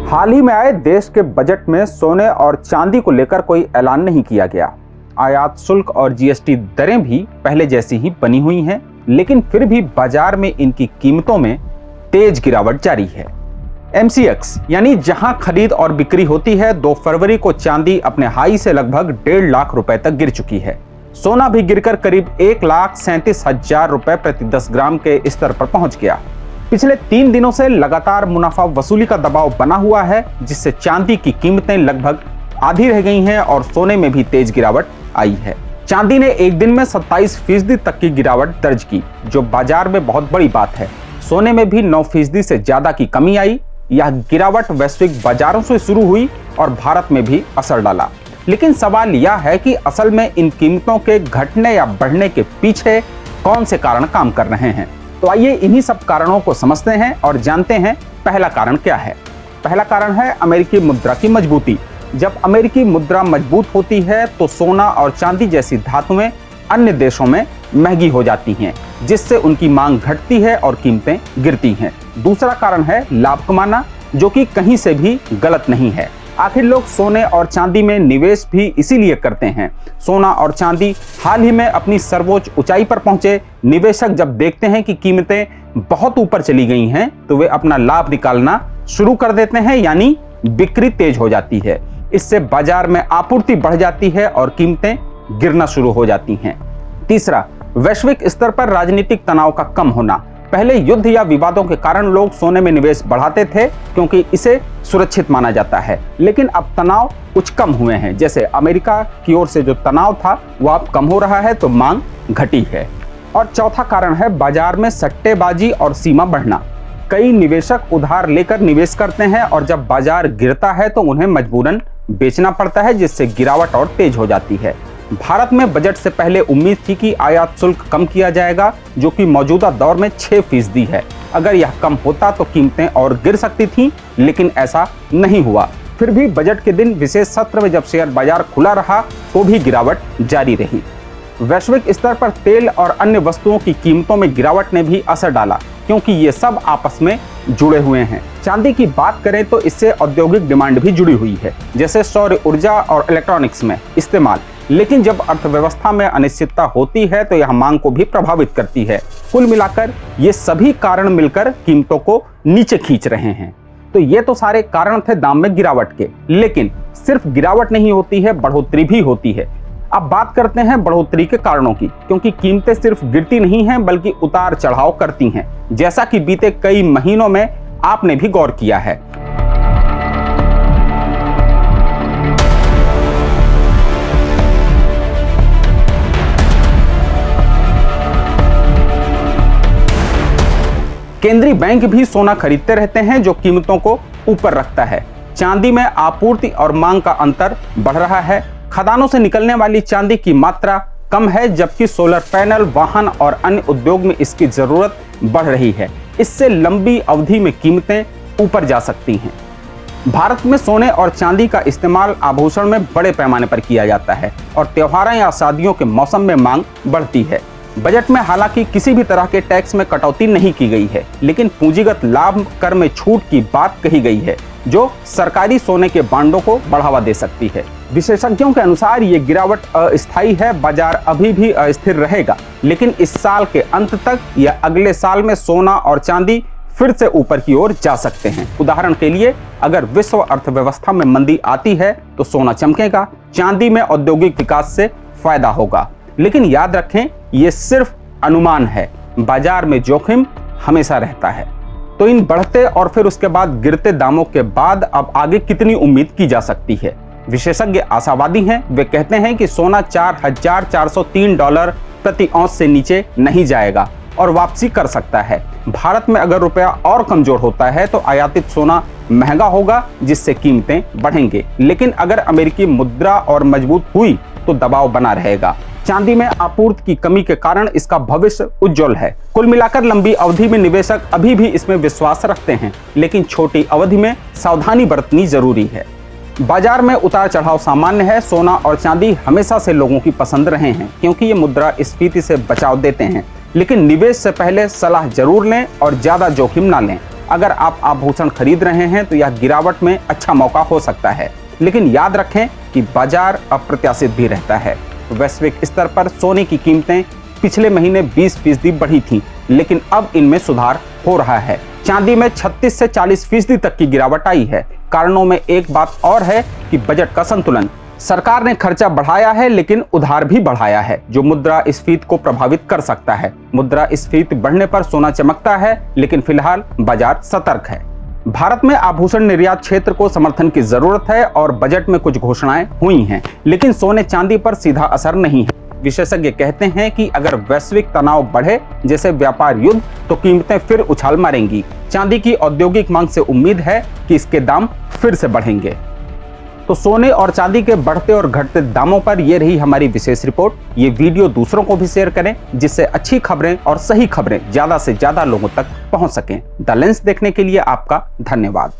हाल ही में आए देश के बजट में सोने और चांदी को लेकर कोई ऐलान नहीं किया गया। आयात शुल्क और जीएसटी दरें भी पहले जैसी ही बनी हुई हैं, लेकिन फिर भी बाजार में इनकी कीमतों में तेज गिरावट जारी है। MCX यानी जहां खरीद और बिक्री होती है, 2 फरवरी को चांदी अपने हाई से लगभग 1.5 लाख रुपए तक गिर चुकी है। सोना भी गिरकर करीब 1,37,000 रुपए प्रति 10 ग्राम के स्तर पर पहुंच गया। पिछले 3 दिनों से लगातार मुनाफा वसूली का दबाव बना हुआ है, जिससे चांदी की कीमतें लगभग आधी रह गई हैं और सोने में भी तेज गिरावट आई है। चांदी ने एक दिन में 27% तक की गिरावट दर्ज की, जो बाजार में बहुत बड़ी बात है। सोने में भी 9% से ज्यादा की कमी आई। यह गिरावट वैश्विक बाजारों से शुरू हुई और भारत में भी असर डाला। लेकिन सवाल यह है कि असल में इन कीमतों के घटने या बढ़ने के पीछे कौन से कारण काम कर रहे हैं। तो आइए इन्हीं सब कारणों को समझते हैं और जानते हैं पहला कारण क्या है। पहला कारण है अमेरिकी मुद्रा की मजबूती। जब अमेरिकी मुद्रा मजबूत होती है तो सोना और चांदी जैसी धातुएं अन्य देशों में महंगी हो जाती हैं, जिससे उनकी मांग घटती है और कीमतें गिरती हैं। दूसरा कारण है लाभ कमाना, जो कि कहीं से भी गलत नहीं है। आखिर लोग सोने और चांदी में निवेश भी इसीलिए करते हैं। सोना और चांदी हाल ही में अपनी सर्वोच्च ऊंचाई पर पहुंचे। निवेशक जब देखते हैं कि कीमतें बहुत ऊपर चली गई हैं, तो वे अपना लाभ निकालना शुरू कर देते हैं, यानी बिक्री तेज हो जाती है। इससे बाजार में आपूर्ति बढ़ जाती है और कीमतें गिरना शुरू हो जाती हैं। तीसरा, वैश्विक स्तर पर राजनीतिक तनाव का कम होना। पहले युद्ध या विवादों के कारण लोग सोने में निवेश बढ़ाते थे, क्योंकि इसे सुरक्षित माना जाता है। लेकिन अब तनाव कुछ कम हुए हैं। जैसे अमेरिका की ओर से जो तनाव था वह अब कम हो रहा है, तो मांग घटी है। और चौथा कारण है बाजार में सट्टेबाजी और सीमा बढ़ना। कई निवेशक उधार लेकर निवेश करते हैं और जब बाजार गिरता है तो उन्हें मजबूरन बेचना पड़ता है, जिससे गिरावट और तेज हो जाती है। भारत में बजट से पहले उम्मीद थी कि आयात शुल्क कम किया जाएगा, जो कि मौजूदा दौर में 6% है। अगर यह कम होता तो कीमतें और गिर सकती थीं, लेकिन ऐसा नहीं हुआ। फिर भी बजट के दिन विशेष सत्र में जब शेयर बाजार खुला रहा तो भी गिरावट जारी रही। वैश्विक स्तर पर तेल और अन्य वस्तुओं की कीमतों में गिरावट ने भी असर डाला, क्योंकि ये सब आपस में जुड़े हुए हैं। चांदी की बात करें तो इससे औद्योगिक डिमांड भी जुड़ी हुई है, जैसे सौर ऊर्जा और इलेक्ट्रॉनिक्स में इस्तेमाल। लेकिन जब अर्थव्यवस्था में अनिश्चितता होती है तो यह मांग को भी प्रभावित करती है। कुल मिलाकर ये सभी कारण मिलकर कीमतों को नीचे खींच रहे हैं। तो ये तो सारे कारण थे दाम में गिरावट के, लेकिन सिर्फ गिरावट नहीं होती है, बढ़ोतरी भी होती है। अब बात करते हैं बढ़ोतरी के कारणों की, क्योंकि कीमतें सिर्फ गिरती नहीं हैं बल्कि उतार चढ़ाव करती हैं, जैसा कि बीते कई महीनों में आपने भी गौर किया है। केंद्रीय बैंक भी सोना खरीदते रहते हैं, जो कीमतों को ऊपर रखता है। चांदी में आपूर्ति और मांग का अंतर बढ़ रहा है। खदानों से निकलने वाली चांदी की मात्रा कम है, जबकि सोलर पैनल, वाहन और अन्य उद्योग में इसकी जरूरत बढ़ रही है। इससे लंबी अवधि में कीमतें ऊपर जा सकती हैं। भारत में सोने और चांदी का इस्तेमाल आभूषण में बड़े पैमाने पर किया जाता है और त्योहारों या शादियों के मौसम में मांग बढ़ती है। बजट में हालांकि किसी भी तरह के टैक्स में कटौती नहीं की गई है, लेकिन पूंजीगत लाभ कर में छूट की बात कही गई है, जो सरकारी सोने के बांडों को बढ़ावा दे सकती है। विशेषज्ञों के अनुसार ये गिरावट अस्थायी है। बाजार अभी भी अस्थिर रहेगा, लेकिन इस साल के अंत तक या अगले साल में सोना और चांदी फिर से ऊपर की ओर जा सकते हैं। उदाहरण के लिए, अगर विश्व अर्थव्यवस्था में मंदी आती है तो सोना चमकेगा, चांदी में औद्योगिक विकास से फायदा होगा। लेकिन याद रखें, ये सिर्फ अनुमान है। बाजार में जोखिम हमेशा रहता है। तो इन बढ़ते और फिर उसके बाद गिरते दामों के बाद अब आगे कितनी उम्मीद की जा सकती है? विशेषज्ञ आशावादी हैं। वे कहते हैं कि सोना $4,403 प्रति औंस से नीचे नहीं जाएगा और वापसी कर सकता है। भारत में अगर रुपया और कमजोर होता है तो आयातित सोना महंगा होगा, जिससे कीमतें बढ़ेंगे। लेकिन अगर अमेरिकी मुद्रा और मजबूत हुई तो दबाव बना रहेगा। चांदी में आपूर्ति की कमी के कारण इसका भविष्य उज्जवल है। कुल मिलाकर लंबी अवधि में निवेशक अभी भी इसमें विश्वास रखते हैं, लेकिन छोटी अवधि में सावधानी बरतनी जरूरी है। बाजार में उतार चढ़ाव सामान्य है। सोना और चांदी हमेशा से लोगों की पसंद रहे हैं, क्योंकि ये मुद्रा स्फीति से बचाव देते हैं। लेकिन निवेश से पहले सलाह जरूर लें और ज्यादा जोखिम ना लें। अगर आप आभूषण खरीद रहे हैं तो यह गिरावट में अच्छा मौका हो सकता है, लेकिन याद रखें कि बाजार अप्रत्याशित भी रहता है। वैश्विक स्तर पर सोने की कीमतें पिछले महीने 20% बढ़ी थीं, लेकिन अब इनमें सुधार हो रहा है। चांदी में 36 से 40% तक की गिरावट आई है। कारणों में एक बात और है कि बजट का संतुलन। सरकार ने खर्चा बढ़ाया है लेकिन उधार भी बढ़ाया है, जो मुद्रास्फीति को प्रभावित कर सकता है। मुद्रास्फीति बढ़ने पर सोना चमकता है, लेकिन फिलहाल बाजार सतर्क है। भारत में आभूषण निर्यात क्षेत्र को समर्थन की जरूरत है और बजट में कुछ घोषणाएं हुई हैं, लेकिन सोने चांदी पर सीधा असर नहीं है। विशेषज्ञ कहते हैं कि अगर वैश्विक तनाव बढ़े, जैसे व्यापार युद्ध, तो कीमतें फिर उछाल मारेंगी। चांदी की औद्योगिक मांग से उम्मीद है कि इसके दाम फिर से बढ़ेंगे। तो सोने और चांदी के बढ़ते और घटते दामों पर यह रही हमारी विशेष रिपोर्ट। ये वीडियो दूसरों को भी शेयर करें, जिससे अच्छी खबरें और सही खबरें ज्यादा से ज्यादा लोगों तक पहुंच सकें। द लेंस देखने के लिए आपका धन्यवाद।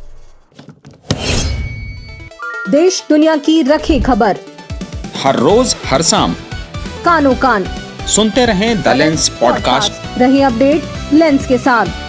देश दुनिया की रखी खबर हर रोज हर शाम कानो कान सुनते रहें द लेंस पॉडकास्ट। रही अपडेट लेंस के साथ।